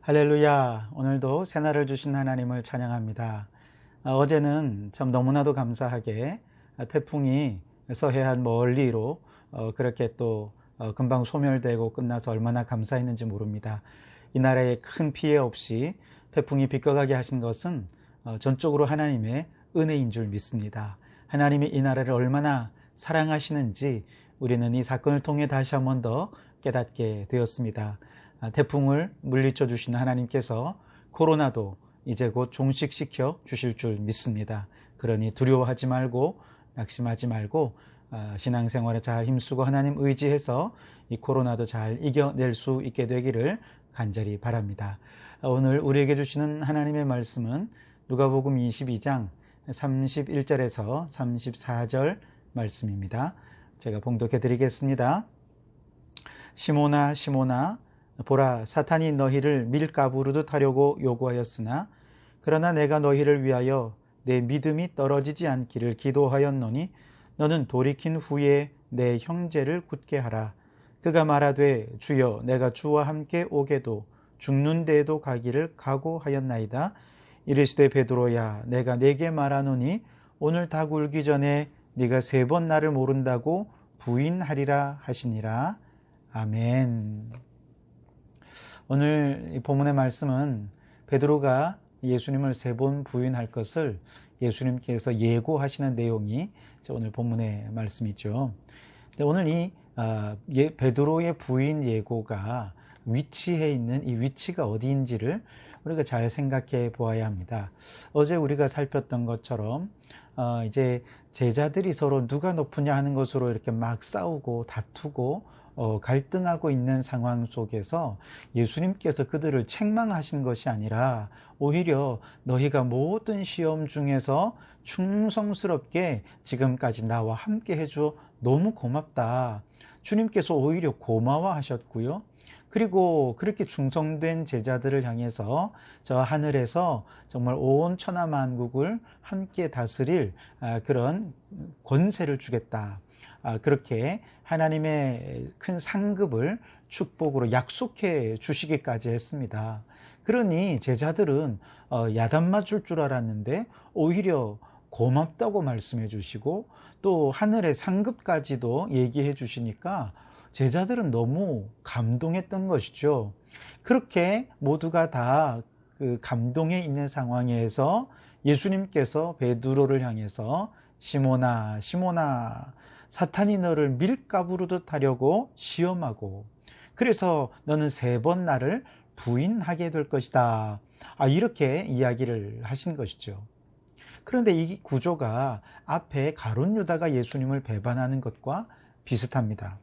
할렐루야. 오늘도 새날을 주신 하나님을 찬양합니다. 어제는 참 너무나도 감사하게 태풍이 서해안 멀리로 그렇게 또 금방 소멸되고 끝나서 얼마나 감사했는지 모릅니다. 이 나라에 큰 피해 없이 태풍이 비껴가게 하신 것은 전적으로 하나님의 은혜인 줄 믿습니다. 하나님이 이 나라를 얼마나 사랑하시는지 우리는 이 사건을 통해 다시 한 번 더 깨닫게 되었습니다. 태풍을 물리쳐 주신 하나님께서 코로나도 이제 곧 종식시켜 주실 줄 믿습니다. 그러니 두려워하지 말고 낙심하지 말고 신앙생활에 잘 힘쓰고 하나님 의지해서 이 코로나도 잘 이겨낼 수 있게 되기를 간절히 바랍니다. 오늘 우리에게 주시는 하나님의 말씀은 누가복음 22장 31절에서 34절 말씀입니다. 제가 봉독해 드리겠습니다. 시몬아 시몬아 보라, 사탄이 너희를 밀가부르듯 하려고 요구하였으나 그러나 내가 너희를 위하여 내 믿음이 떨어지지 않기를 기도하였노니 너는 돌이킨 후에 내 형제를 굳게 하라. 그가 말하되 주여 내가 주와 함께 오게도 죽는 데에도 가기를 각오하였나이다. 이르시되 베드로야 내가 네게 말하노니 오늘 닭 울기 전에 네가 3번 나를 모른다고 부인하리라 하시니라. 아멘. 오늘 이 본문의 말씀은 베드로가 예수님을 3번 부인할 것을 예수님께서 예고하시는 내용이 오늘 본문의 말씀이죠. 근데 오늘 이 베드로의 부인 예고가 위치해 있는 이 위치가 어디인지를 우리가 잘 생각해 보아야 합니다. 어제 우리가 살폈던 것처럼 이제 제자들이 서로 누가 높으냐 하는 것으로 이렇게 막 싸우고 다투고 갈등하고 있는 상황 속에서 예수님께서 그들을 책망하신 것이 아니라 오히려 너희가 모든 시험 중에서 충성스럽게 지금까지 나와 함께 해줘 너무 고맙다. 주님께서 오히려 고마워하셨고요. 그리고 그렇게 충성된 제자들을 향해서 저 하늘에서 정말 온 천하만국을 함께 다스릴 그런 권세를 주겠다. 그렇게 하나님의 큰 상급을 축복으로 약속해 주시기까지 했습니다. 그러니 제자들은 야단 맞을 줄 알았는데 오히려 고맙다고 말씀해 주시고 또 하늘의 상급까지도 얘기해 주시니까 제자들은 너무 감동했던 것이죠. 그렇게 모두가 다 그 감동에 있는 상황에서 예수님께서 베드로를 향해서 시몬아 시몬아 사탄이 너를 밀가부르듯 하려고 시험하고 그래서 너는 3번 나를 부인하게 될 것이다. 이렇게 이야기를 하신 것이죠. 그런데 이 구조가 앞에 가룟 유다가 예수님을 배반하는 것과 비슷합니다.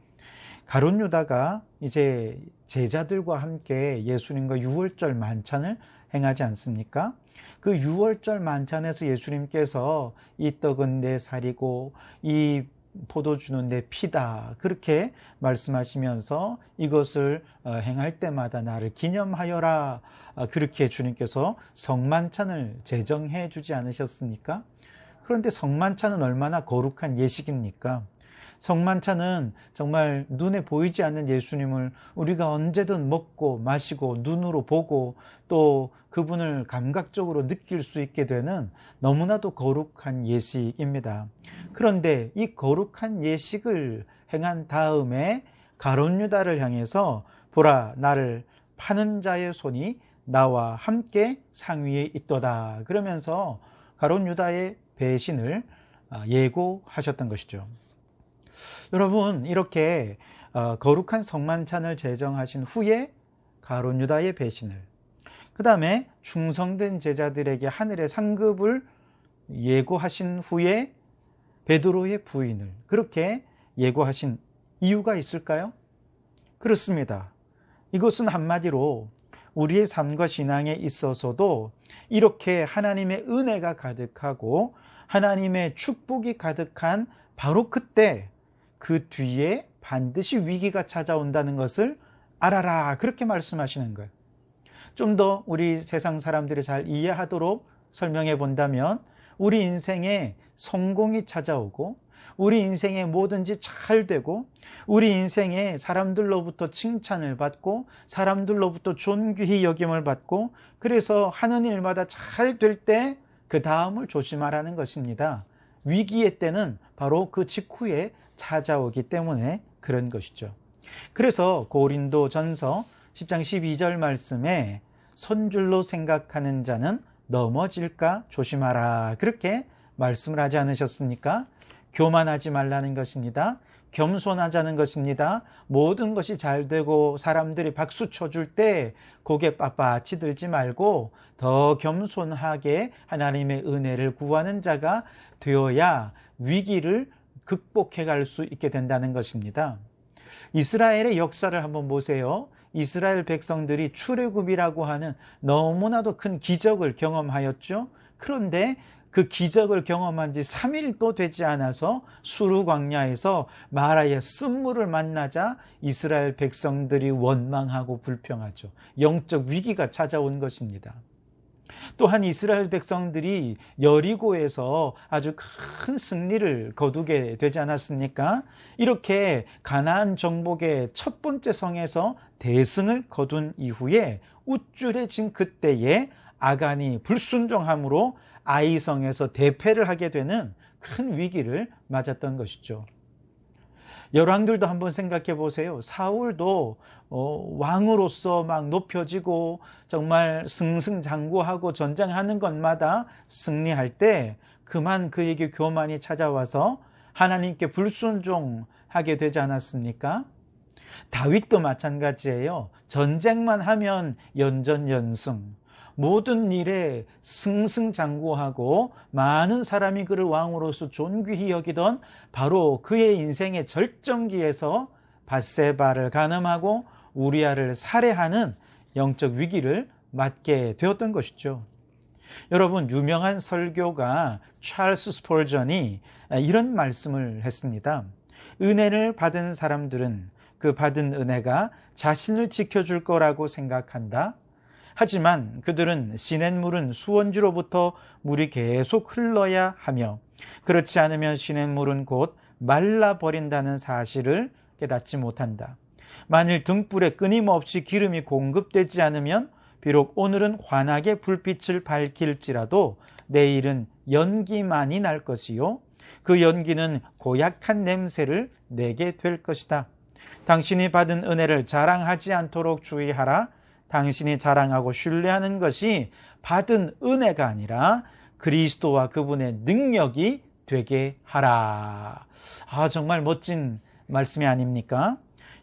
가룟 유다가 이제 제자들과 함께 예수님과 유월절 만찬을 행하지 않습니까? 그 유월절 만찬에서 예수님께서 이 떡은 내 살이고 이 포도주는 내 피다 그렇게 말씀하시면서 이것을 행할 때마다 나를 기념하여라 그렇게 주님께서 성만찬을 제정해 주지 않으셨습니까? 그런데 성만찬은 얼마나 거룩한 예식입니까? 성만찬은 정말 눈에 보이지 않는 예수님을 우리가 언제든 먹고 마시고 눈으로 보고 또 그분을 감각적으로 느낄 수 있게 되는 너무나도 거룩한 예식입니다. 그런데 이 거룩한 예식을 행한 다음에 가룟 유다를 향해서 보라 나를 파는 자의 손이 나와 함께 상위에 있도다 그러면서 가룟 유다의 배신을 예고하셨던 것이죠. 여러분 이렇게 거룩한 성만찬을 제정하신 후에 가룟 유다의 배신을 그 다음에 충성된 제자들에게 하늘의 상급을 예고하신 후에 베드로의 부인을 그렇게 예고하신 이유가 있을까요? 그렇습니다. 이것은 한마디로 우리의 삶과 신앙에 있어서도 이렇게 하나님의 은혜가 가득하고 하나님의 축복이 가득한 바로 그때 그 뒤에 반드시 위기가 찾아온다는 것을 알아라 그렇게 말씀하시는 거예요. 좀 더 우리 세상 사람들이 잘 이해하도록 설명해 본다면 우리 인생에 성공이 찾아오고 우리 인생에 뭐든지 잘 되고 우리 인생에 사람들로부터 칭찬을 받고 사람들로부터 존귀히 여김을 받고 그래서 하는 일마다 잘 될 때 그 다음을 조심하라는 것입니다. 위기의 때는 바로 그 직후에 찾아오기 때문에 그런 것이죠. 그래서 고린도전서 10장 12절 말씀에 손줄로 생각하는 자는 넘어질까 조심하라 그렇게 말씀을 하지 않으셨습니까? 교만하지 말라는 것입니다. 겸손하자는 것입니다. 모든 것이 잘 되고 사람들이 박수 쳐줄 때 고개 빳빳이 들지 말고 더 겸손하게 하나님의 은혜를 구하는 자가 되어야 위기를 극복해 갈 수 있게 된다는 것입니다. 이스라엘의 역사를 한번 보세요. 이스라엘 백성들이 출애굽이라고 하는 너무나도 큰 기적을 경험하였죠. 그런데 그 기적을 경험한 지 3일도 되지 않아서 수르 광야에서 마라의 쓴물을 만나자 이스라엘 백성들이 원망하고 불평하죠. 영적 위기가 찾아온 것입니다. 또한 이스라엘 백성들이 여리고에서 아주 큰 승리를 거두게 되지 않았습니까? 이렇게 가나안 정복의 첫 번째 성에서 대승을 거둔 이후에 우쭐해진 그때에 아간이 불순종함으로 아이성에서 대패를 하게 되는 큰 위기를 맞았던 것이죠. 열왕들도 한번 생각해 보세요. 사울도 왕으로서 막 높여지고 정말 승승장구하고 전쟁하는 것마다 승리할 때 그만 그에게 교만이 찾아와서 하나님께 불순종하게 되지 않았습니까? 다윗도 마찬가지예요. 전쟁만 하면 연전연승, 모든 일에 승승장구하고 많은 사람이 그를 왕으로서 존귀히 여기던 바로 그의 인생의 절정기에서 밧세바를 간음하고 우리아를 살해하는 영적 위기를 맞게 되었던 것이죠. 여러분, 유명한 설교가 찰스 스폴전이 이런 말씀을 했습니다. 은혜를 받은 사람들은 그 받은 은혜가 자신을 지켜줄 거라고 생각한다. 하지만 그들은 시냇물은 수원지로부터 물이 계속 흘러야 하며 그렇지 않으면 시냇물은 곧 말라버린다는 사실을 깨닫지 못한다. 만일 등불에 끊임없이 기름이 공급되지 않으면 비록 오늘은 환하게 불빛을 밝힐지라도 내일은 연기만이 날 것이요 그 연기는 고약한 냄새를 내게 될 것이다. 당신이 받은 은혜를 자랑하지 않도록 주의하라. 당신이 자랑하고 신뢰하는 것이 받은 은혜가 아니라 그리스도와 그분의 능력이 되게 하라. 정말 멋진 말씀이 아닙니까?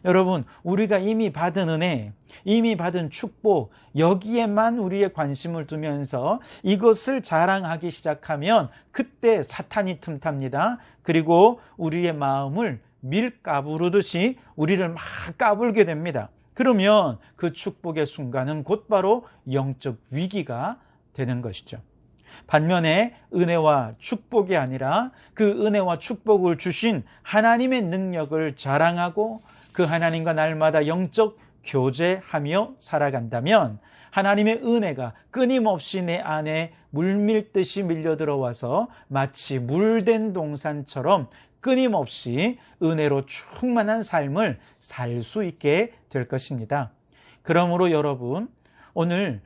여러분, 우리가 이미 받은 은혜, 이미 받은 축복, 여기에만 우리의 관심을 두면서 이것을 자랑하기 시작하면 그때 사탄이 틈탑니다. 그리고 우리의 마음을 밀 까부르듯이 우리를 막 까불게 됩니다. 그러면 그 축복의 순간은 곧바로 영적 위기가 되는 것이죠. 반면에 은혜와 축복이 아니라 그 은혜와 축복을 주신 하나님의 능력을 자랑하고 그 하나님과 날마다 영적 교제하며 살아간다면 하나님의 은혜가 끊임없이 내 안에 물밀듯이 밀려들어와서 마치 물된 동산처럼 끊임없이 은혜로 충만한 삶을 살 수 있게 될 것입니다. 그러므로 여러분, 오늘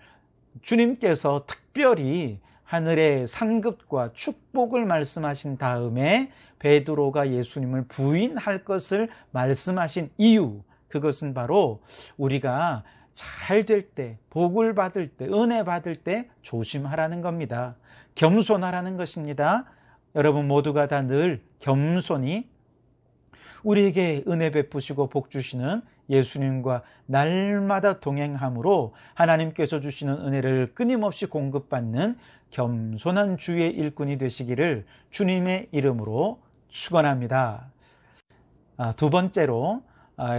주님께서 특별히 하늘의 상급과 축복을 말씀하신 다음에 베드로가 예수님을 부인할 것을 말씀하신 이유, 그것은 바로 우리가 잘 될 때, 복을 받을 때, 은혜 받을 때 조심하라는 겁니다. 겸손하라는 것입니다. 여러분 모두가 다 늘 겸손히 우리에게 은혜 베푸시고 복 주시는 예수님과 날마다 동행함으로 하나님께서 주시는 은혜를 끊임없이 공급받는 겸손한 주의 일꾼이 되시기를 주님의 이름으로 축원합니다. 두 번째로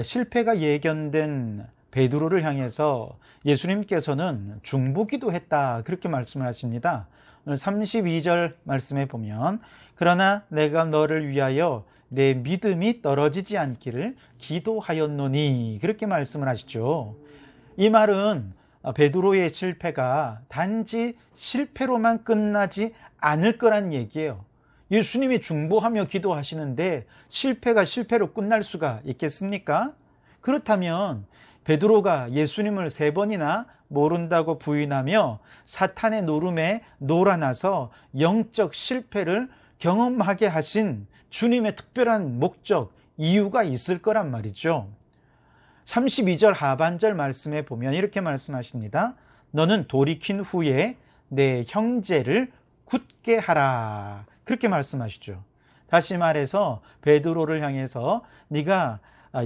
실패가 예견된 베드로를 향해서 예수님께서는 중보기도 했다 그렇게 말씀을 하십니다. 오늘 32절 말씀에 보면 그러나 내가 너를 위하여 내 믿음이 떨어지지 않기를 기도하였노니 그렇게 말씀을 하시죠. 이 말은 베드로의 실패가 단지 실패로만 끝나지 않을 거란 얘기예요. 예수님이 중보하며 기도하시는데 실패가 실패로 끝날 수가 있겠습니까? 그렇다면 베드로가 예수님을 3번이나 모른다고 부인하며 사탄의 노름에 놀아나서 영적 실패를 경험하게 하신 주님의 특별한 목적, 이유가 있을 거란 말이죠. 32절 하반절 말씀에 보면 이렇게 말씀하십니다. 너는 돌이킨 후에 내 형제를 굳게 하라. 그렇게 말씀하시죠. 다시 말해서 베드로를 향해서 네가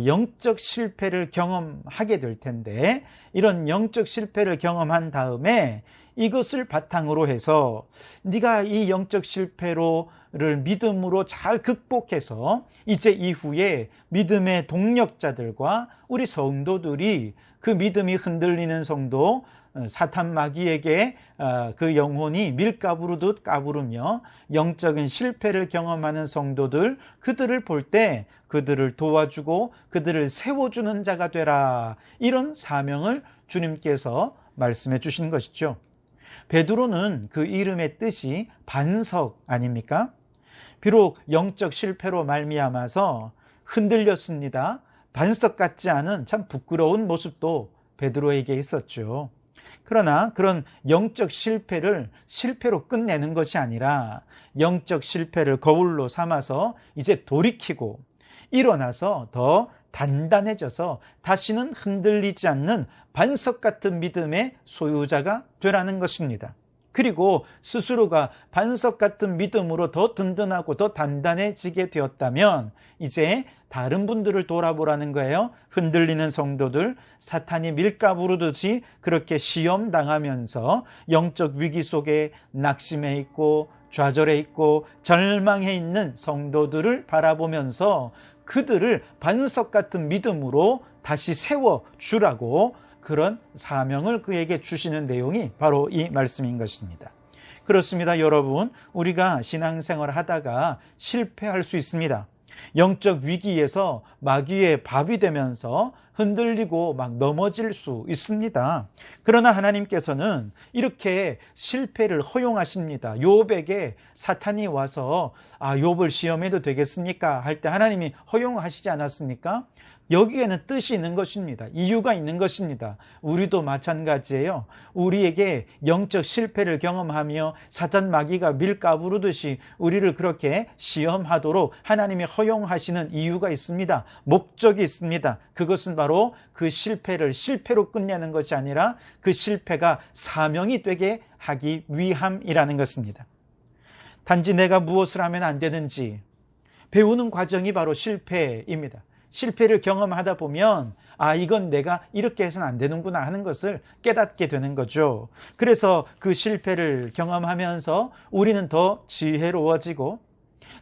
영적 실패를 경험하게 될 텐데, 이런 영적 실패를 경험한 다음에 이것을 바탕으로 해서 네가 이 영적 실패를 믿음으로 잘 극복해서 이제 이후에 믿음의 동력자들과 우리 성도들이 그 믿음이 흔들리는 성도, 사탄 마귀에게 그 영혼이 밀가부르듯 까부르며 영적인 실패를 경험하는 성도들, 그들을 볼 때 그들을 도와주고 그들을 세워주는 자가 되라, 이런 사명을 주님께서 말씀해 주신 것이죠. 베드로는 그 이름의 뜻이 반석 아닙니까? 비록 영적 실패로 말미암아서 흔들렸습니다. 반석 같지 않은 참 부끄러운 모습도 베드로에게 있었죠. 그러나 그런 영적 실패를 실패로 끝내는 것이 아니라 영적 실패를 거울로 삼아서 이제 돌이키고 일어나서 더 단단해져서 다시는 흔들리지 않는 반석 같은 믿음의 소유자가 되라는 것입니다. 그리고 스스로가 반석 같은 믿음으로 더 든든하고 더 단단해지게 되었다면 이제 다른 분들을 돌아보라는 거예요. 흔들리는 성도들, 사탄이 밀가부르듯이 그렇게 시험당하면서 영적 위기 속에 낙심해 있고 좌절해 있고 절망해 있는 성도들을 바라보면서 그들을 반석 같은 믿음으로 다시 세워주라고 그런 사명을 그에게 주시는 내용이 바로 이 말씀인 것입니다. 그렇습니다, 여러분. 우리가 신앙생활을 하다가 실패할 수 있습니다. 영적 위기에서 마귀의 밥이 되면서 흔들리고 막 넘어질 수 있습니다. 그러나 하나님께서는 이렇게 실패를 허용하십니다. 욥에게 사탄이 와서 욥을 시험해도 되겠습니까? 할 때 하나님이 허용하시지 않았습니까? 여기에는 뜻이 있는 것입니다. 이유가 있는 것입니다. 우리도 마찬가지예요. 우리에게 영적 실패를 경험하며 사탄 마귀가 밀가부르듯이 우리를 그렇게 시험하도록 하나님이 허용하시는 이유가 있습니다. 목적이 있습니다. 그것은 바로 그 실패를 실패로 끝내는 것이 아니라 그 실패가 사명이 되게 하기 위함이라는 것입니다. 단지 내가 무엇을 하면 안 되는지 배우는 과정이 바로 실패입니다. 실패를 경험하다 보면 이건 내가 이렇게 해서는 안 되는구나 하는 것을 깨닫게 되는 거죠. 그래서 그 실패를 경험하면서 우리는 더 지혜로워지고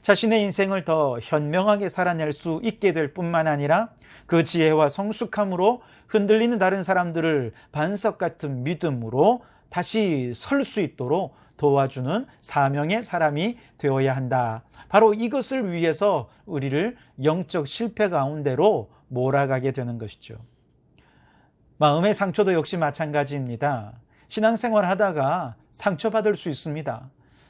자신의 인생을 더 현명하게 살아낼 수 있게 될 뿐만 아니라 그 지혜와 성숙함으로 흔들리는 다른 사람들을 반석 같은 믿음으로 다시 설 수 있도록 도와주는 사명의 사람이 되어야 한다. 바로 이것을 위해서 우리를 영적 실패 가운데로 몰아가게 되는 것이죠. 마음의 상처도 역시 마찬가지입니다. 신앙생활 하다가 상처받을 수 있습니다.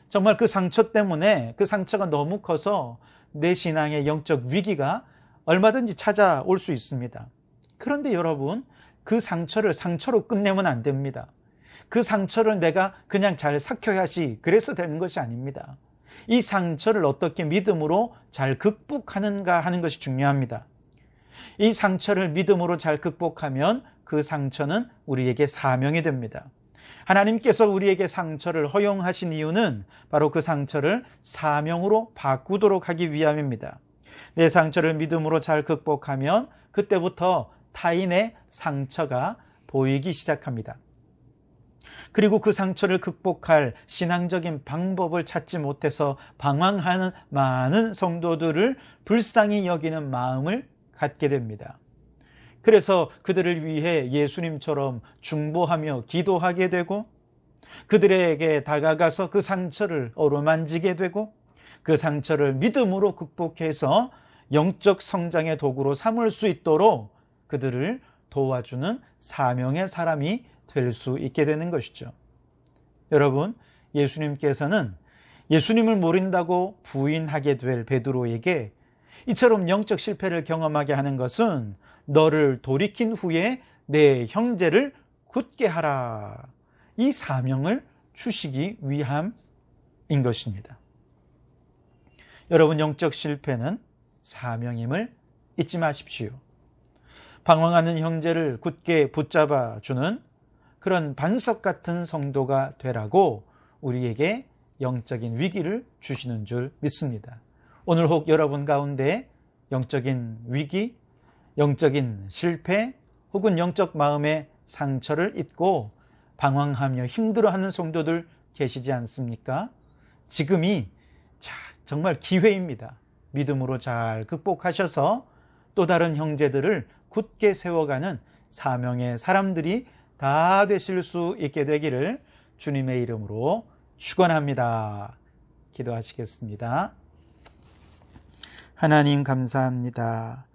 정말 그 상처 때문에 그 상처가 너무 커서 내 신앙의 영적 위기가 얼마든지 찾아올 수 있습니다. 그런데 여러분, 그 상처를 상처로 끝내면 안 됩니다. 그 상처를 내가 그냥 잘 삭혀야지 그래서 되는 것이 아닙니다. 이 상처를 어떻게 믿음으로 잘 극복하는가 하는 것이 중요합니다. 이 상처를 믿음으로 잘 극복하면 그 상처는 우리에게 사명이 됩니다. 하나님께서 우리에게 상처를 허용하신 이유는 바로 그 상처를 사명으로 바꾸도록 하기 위함입니다. 내 상처를 믿음으로 잘 극복하면 그때부터 타인의 상처가 보이기 시작합니다. 그리고 그 상처를 극복할 신앙적인 방법을 찾지 못해서 방황하는 많은 성도들을 불쌍히 여기는 마음을 갖게 됩니다. 그래서 그들을 위해 예수님처럼 중보하며 기도하게 되고 그들에게 다가가서 그 상처를 어루만지게 되고 그 상처를 믿음으로 극복해서 영적 성장의 도구로 삼을 수 있도록 그들을 도와주는 사명의 사람이 될 수 있게 되는 것이죠. 여러분, 예수님께서는 예수님을 모른다고 부인하게 될 베드로에게 이처럼 영적 실패를 경험하게 하는 것은 너를 돌이킨 후에 내 형제를 굳게 하라, 이 사명을 주시기 위함인 것입니다. 여러분, 영적 실패는 사명임을 잊지 마십시오. 방황하는 형제를 굳게 붙잡아 주는 그런 반석 같은 성도가 되라고 우리에게 영적인 위기를 주시는 줄 믿습니다. 오늘 혹 여러분 가운데 영적인 위기, 영적인 실패, 혹은 영적 마음의 상처를 입고 방황하며 힘들어하는 성도들 계시지 않습니까? 지금이 정말 기회입니다. 믿음으로 잘 극복하셔서 또 다른 형제들을 굳게 세워가는 사명의 사람들이 다 되실 수 있게 되기를 주님의 이름으로 축원합니다. 기도하시겠습니다. 하나님, 감사합니다.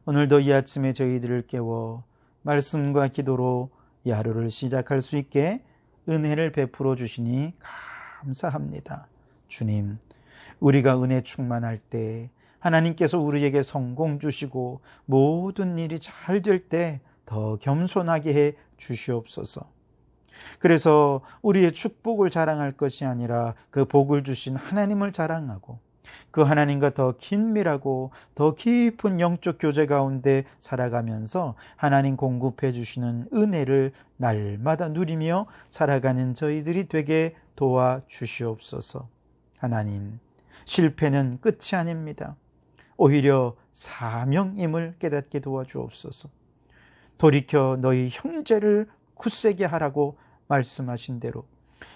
오늘도 이 아침에 저희들을 깨워 말씀과 기도로 이 하루를 시작할 수 있게 은혜를 베풀어 주시니 감사합니다. 주님, 우리가 은혜 충만할 때 하나님께서 우리에게 성공 주시고 모든 일이 잘 될 때 더 겸손하게 해 주시옵소서. 그래서 우리의 축복을 자랑할 것이 아니라 그 복을 주신 하나님을 자랑하고 그 하나님과 더 긴밀하고 더 깊은 영적 교제 가운데 살아가면서 하나님 공급해 주시는 은혜를 날마다 누리며 살아가는 저희들이 되게 도와주시옵소서. 하나님, 실패는 끝이 아닙니다. 오히려 사명임을 깨닫게 도와주옵소서. 돌이켜 너희 형제를 굳세게 하라고 말씀하신 대로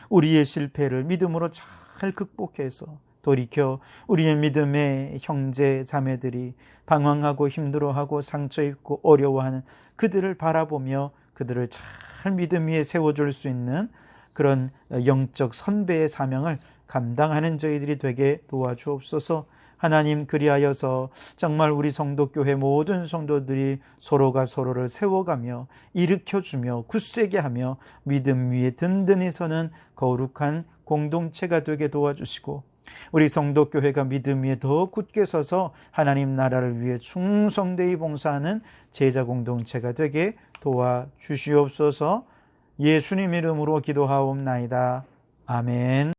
우리의 실패를 믿음으로 잘 극복해서 돌이켜 우리의 믿음의 형제 자매들이 방황하고 힘들어하고 상처 입고 어려워하는 그들을 바라보며 그들을 잘 믿음 위에 세워줄 수 있는 그런 영적 선배의 사명을 감당하는 저희들이 되게 도와주옵소서. 하나님, 그리하여서 정말 우리 성도교회 모든 성도들이 서로가 서로를 세워가며 일으켜주며 굳세게 하며 믿음 위에 든든히 서는 거룩한 공동체가 되게 도와주시고 우리 성도교회가 믿음 위에 더 굳게 서서 하나님 나라를 위해 충성되이 봉사하는 제자 공동체가 되게 도와주시옵소서. 예수님 이름으로 기도하옵나이다. 아멘.